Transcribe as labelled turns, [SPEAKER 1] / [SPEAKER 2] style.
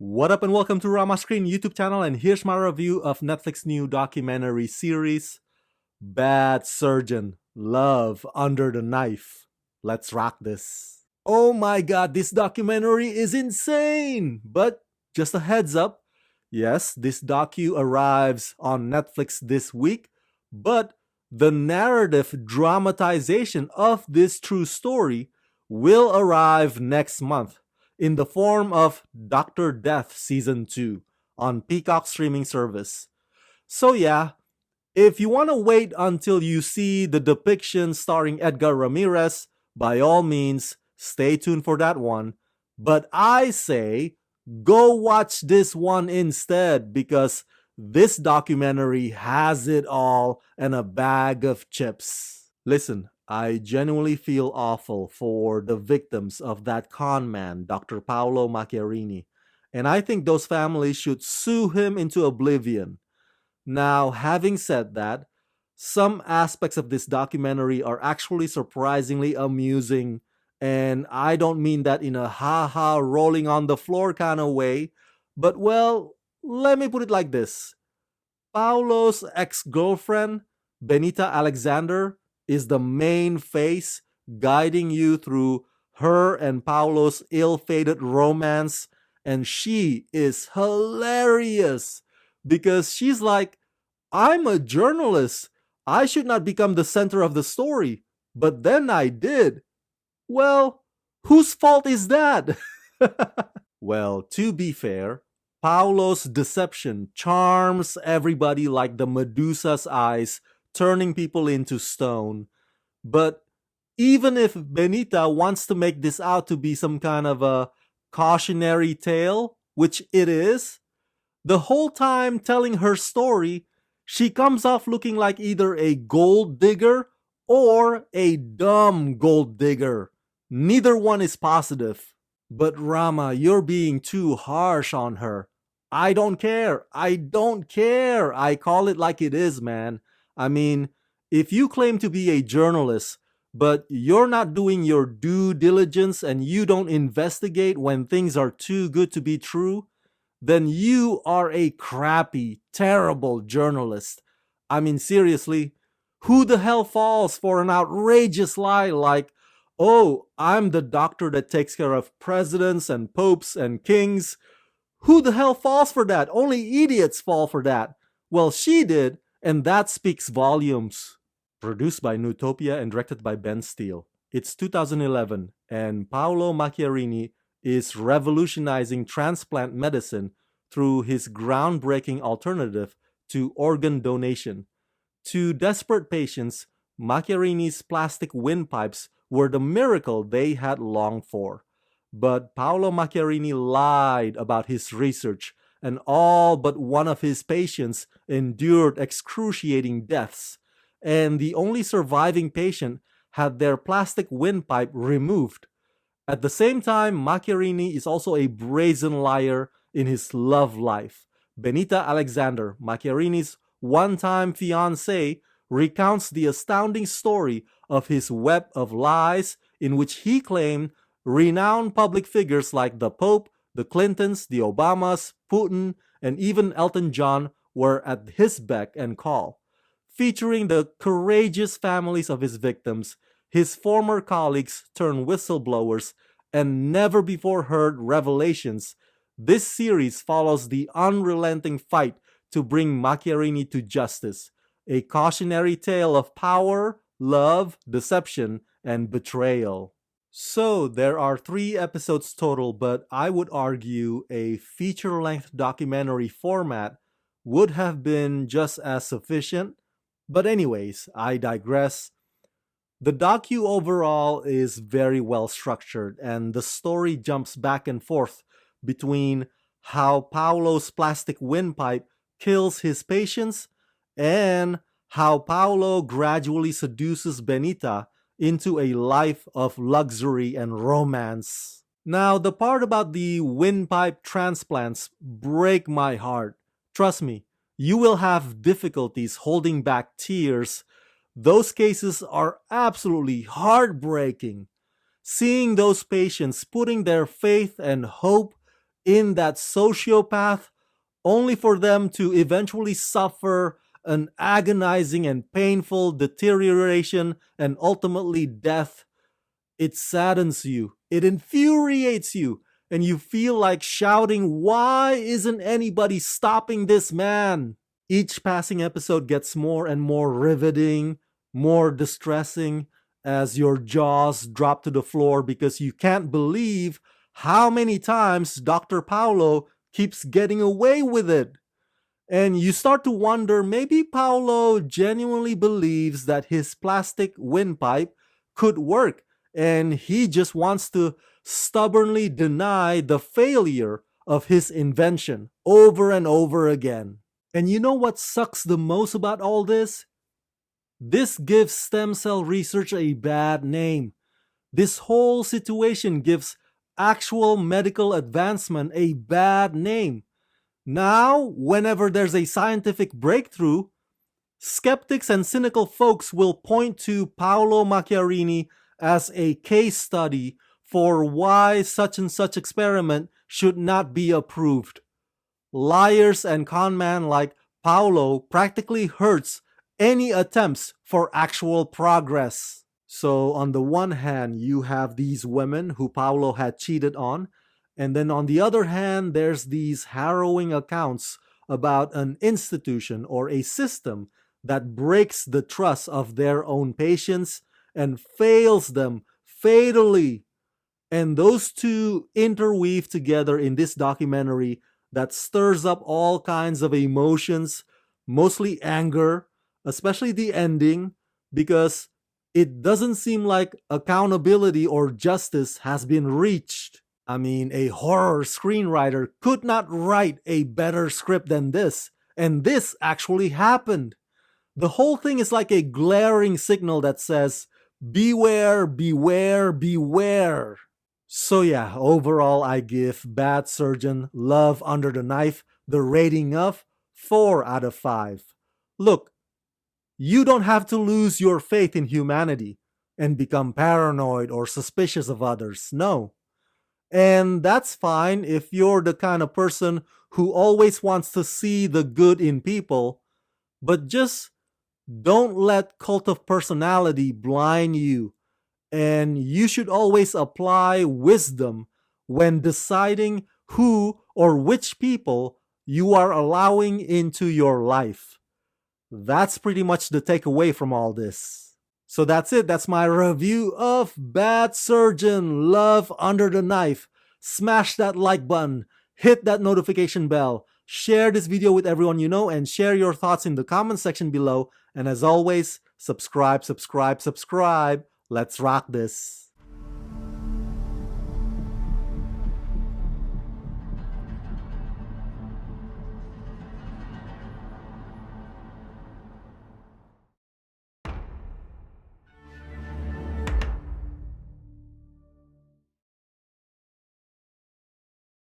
[SPEAKER 1] What up and welcome to Rama Screen YouTube channel, and here's my review of Netflix new documentary series, Bad Surgeon, Love Under the Knife. Let's rock this. Oh my god, this documentary is insane! But just a heads up, yes, this docu arrives on Netflix this week, but the narrative dramatization of this true story will arrive next month in the form of Dr. Death Season 2 on Peacock streaming service. So yeah, if you want to wait until you see the depiction starring Edgar Ramirez, by all means, stay tuned for that one. But I say, go watch this one instead, because this documentary has it all and a bag of chips. Listen, I genuinely feel awful for the victims of that con man, Dr. Paolo Macchiarini, and I think those families should sue him into oblivion. Now, having said that, some aspects of this documentary are actually surprisingly amusing, and I don't mean that in a ha-ha rolling on the floor kind of way, but well, let me put it like this. Paolo's ex-girlfriend, Benita Alexander, is the main face guiding you through her and Paolo's ill-fated romance, and she is hilarious because she's like, I'm a journalist. I should not become the center of the story, but then I did. Well, whose fault is that? Well, to be fair, Paolo's deception charms everybody like the Medusa's eyes, turning people into stone. But even if Benita wants to make this out to be some kind of a cautionary tale, which it is, the whole time telling her story, she comes off looking like either a gold digger or a dumb gold digger. Neither one is positive. But Rama, you're being too harsh on her. I don't care. I don't care. I call it like it is, man. I mean, if you claim to be a journalist, but you're not doing your due diligence and you don't investigate when things are too good to be true, then you are a crappy, terrible journalist. I mean, seriously, who the hell falls for an outrageous lie like, oh, I'm the doctor that takes care of presidents and popes and kings? Who the hell falls for that? Only idiots fall for that. Well, she did, and that speaks volumes. Produced by Newtopia and directed by Ben Steele. It's 2011, and Paolo Macchiarini is revolutionizing transplant medicine through his groundbreaking alternative to organ donation. To desperate patients, Macchiarini's plastic windpipes were the miracle they had longed for. But Paolo Macchiarini lied about his research, and all but one of his patients endured excruciating deaths, and the only surviving patient had their plastic windpipe removed. At the same time, Macchiarini is also a brazen liar in his love life. Benita Alexander, Macchiarini's one-time fiancée, recounts the astounding story of his web of lies in which he claimed renowned public figures like the Pope, the Clintons, the Obamas, Putin, and even Elton John were at his beck and call. Featuring the courageous families of his victims, his former colleagues turned whistleblowers, and never-before-heard revelations, this series follows the unrelenting fight to bring Macchiarini to justice, a cautionary tale of power, love, deception, and betrayal. So, there are 3 episodes total, but I would argue a feature-length documentary format would have been just as sufficient. But anyways, I digress. The docu overall is very well structured, and the story jumps back and forth between how Paolo's plastic windpipe kills his patients and how Paolo gradually seduces Benita into a life of luxury and romance. Now, the part about the windpipe transplants break my heart. Trust me, you will have difficulties holding back tears. Those cases are absolutely heartbreaking. Seeing those patients putting their faith and hope in that sociopath only for them to eventually suffer an agonizing and painful deterioration and ultimately death. It saddens you, it infuriates you, and you feel like shouting, "Why isn't anybody stopping this man?" Each passing episode gets more and more riveting, more distressing, as your jaws drop to the floor because you can't believe how many times Dr. Paolo keeps getting away with it. And you start to wonder, maybe Paolo genuinely believes that his plastic windpipe could work, and he just wants to stubbornly deny the failure of his invention over and over again. And you know what sucks the most about all this? This gives stem cell research a bad name. This whole situation gives actual medical advancement a bad name. Now, whenever there's a scientific breakthrough, skeptics and cynical folks will point to Paolo Macchiarini as a case study for why such and such experiment should not be approved. Liars and con men like Paolo practically hurts any attempts for actual progress. So on the one hand, you have these women who Paolo had cheated on, and then on the other hand, there's these harrowing accounts about an institution or a system that breaks the trust of their own patients and fails them fatally. And those two interweave together in this documentary that stirs up all kinds of emotions, mostly anger, especially the ending, because it doesn't seem like accountability or justice has been reached. I mean, a horror screenwriter could not write a better script than this, and this actually happened. The whole thing is like a glaring signal that says, beware, beware, beware. So yeah, overall I give Bad Surgeon Love Under the Knife the rating of 4 out of 5. Look, you don't have to lose your faith in humanity and become paranoid or suspicious of others. No. And that's fine if you're the kind of person who always wants to see the good in people, but just don't let cult of personality blind you. And you should always apply wisdom when deciding who or which people you are allowing into your life. That's pretty much the takeaway from all this. So that's it. That's my review of Bad Surgeon Love Under the Knife. Smash that like button, hit that notification bell, share this video with everyone you know, and share your thoughts in the comment section below. And as always, subscribe, subscribe, subscribe. Let's rock this.